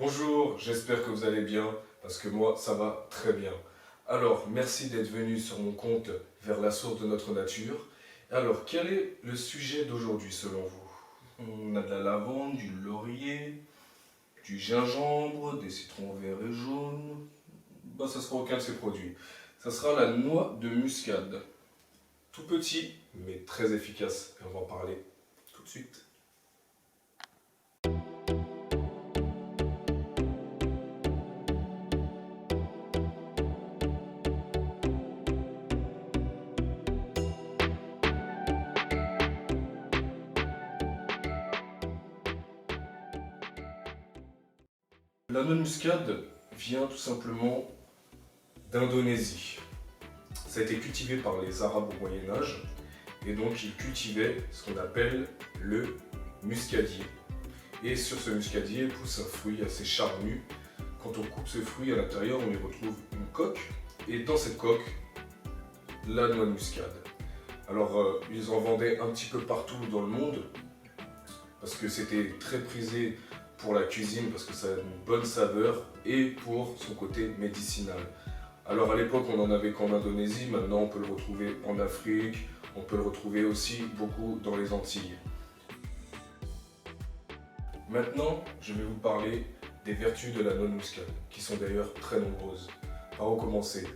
Bonjour, j'espère que vous allez bien, parce que moi, ça va très bien. Alors, merci d'être venu sur mon compte vers la source de notre nature. Alors, quel est le sujet d'aujourd'hui selon vous? On a de la lavande, du laurier, du gingembre, des citrons verts et jaunes. Ça sera aucun de ces produits. Ça sera la noix de muscade. Tout petit, mais très efficace. Et on va en parler tout de suite. La noix de muscade vient tout simplement d'Indonésie. Ça a été cultivé par les Arabes au Moyen-Âge et donc ils cultivaient ce qu'on appelle le muscadier. Et sur ce muscadier pousse un fruit assez charnu. Quand on coupe ce fruit, à l'intérieur, on y retrouve une coque et dans cette coque, la noix de muscade. Alors ils en vendaient un petit peu partout dans le monde parce que c'était très prisé pour la cuisine parce que ça a une bonne saveur et pour son côté médicinal. Alors à l'époque on n'en avait qu'en Indonésie, maintenant on peut le retrouver en Afrique, on peut le retrouver aussi beaucoup dans les Antilles. Maintenant je vais vous parler des vertus de la noix de muscade, qui sont d'ailleurs très nombreuses. Par où commencer?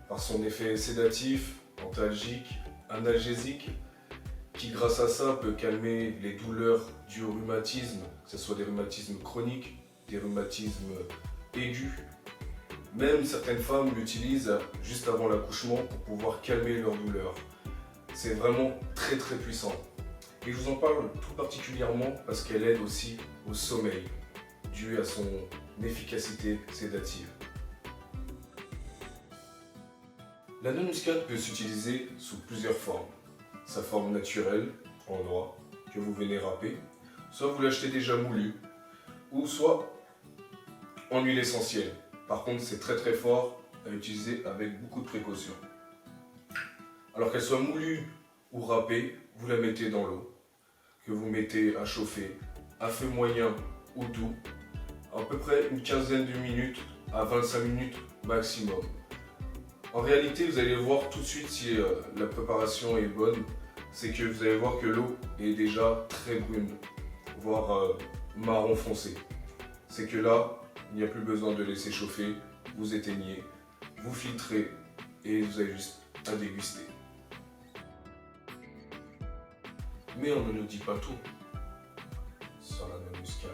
Par son effet sédatif, antalgique, analgésique, qui grâce à ça peut calmer les douleurs dues au rhumatisme, que ce soit des rhumatismes chroniques, des rhumatismes aigus. Même certaines femmes l'utilisent juste avant l'accouchement pour pouvoir calmer leurs douleurs. C'est vraiment très puissant. Et je vous en parle tout particulièrement parce qu'elle aide aussi au sommeil, dû à son efficacité sédative. La noix de muscade peut s'utiliser sous plusieurs formes. Sa forme naturelle, en noix, que vous venez râper, soit vous l'achetez déjà moulu, ou soit en huile essentielle. Par contre, c'est très fort à utiliser avec beaucoup de précaution. Alors qu'elle soit moulue ou râpée, vous la mettez dans l'eau, que vous mettez à chauffer à feu moyen ou doux, à peu près une quinzaine de minutes à 25 minutes maximum. En réalité, vous allez voir tout de suite si la préparation est bonne, c'est que vous allez voir que l'eau est déjà très brune, voire marron foncé. C'est que là, il n'y a plus besoin de laisser chauffer, vous éteignez, vous filtrez et vous avez juste à déguster. Mais on ne nous dit pas tout sur la noix de muscade.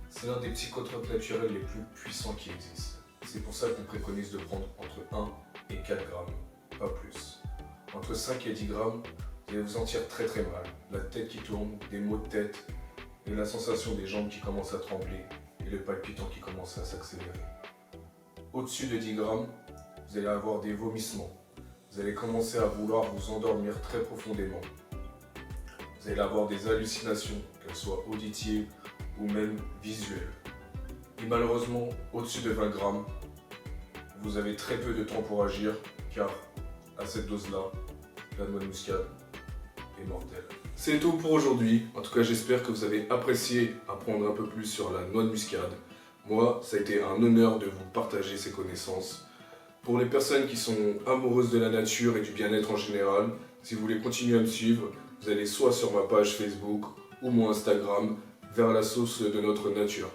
C'est l'un des psychotropes naturels les plus puissants qui existent. C'est pour ça qu'on préconise de prendre entre 1 et 4 grammes, pas plus. Entre 5 et 10 grammes, vous allez vous sentir très mal. La tête qui tourne, des maux de tête, et la sensation des jambes qui commencent à trembler, et le palpitant qui commence à s'accélérer. Au-dessus de 10 grammes, vous allez avoir des vomissements. Vous allez commencer à vouloir vous endormir très profondément. Vous allez avoir des hallucinations, qu'elles soient auditives ou même visuelles. Et malheureusement, au-dessus de 20 grammes, vous avez très peu de temps pour agir, car à cette dose-là, la noix de muscade est mortelle. C'est tout pour aujourd'hui. En tout cas, j'espère que vous avez apprécié apprendre un peu plus sur la noix de muscade. Moi, ça a été un honneur de vous partager ces connaissances. Pour les personnes qui sont amoureuses de la nature et du bien-être en général, si vous voulez continuer à me suivre, vous allez soit sur ma page Facebook ou mon Instagram, vers la sauce de notre nature.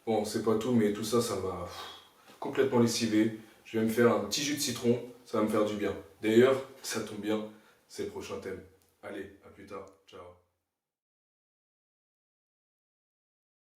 Bon, c'est pas tout, mais tout ça, ça m'a complètement lessivé. Je vais me faire un petit jus de citron, ça va me faire du bien. D'ailleurs, ça tombe bien, c'est le prochain thème. Allez, à plus tard.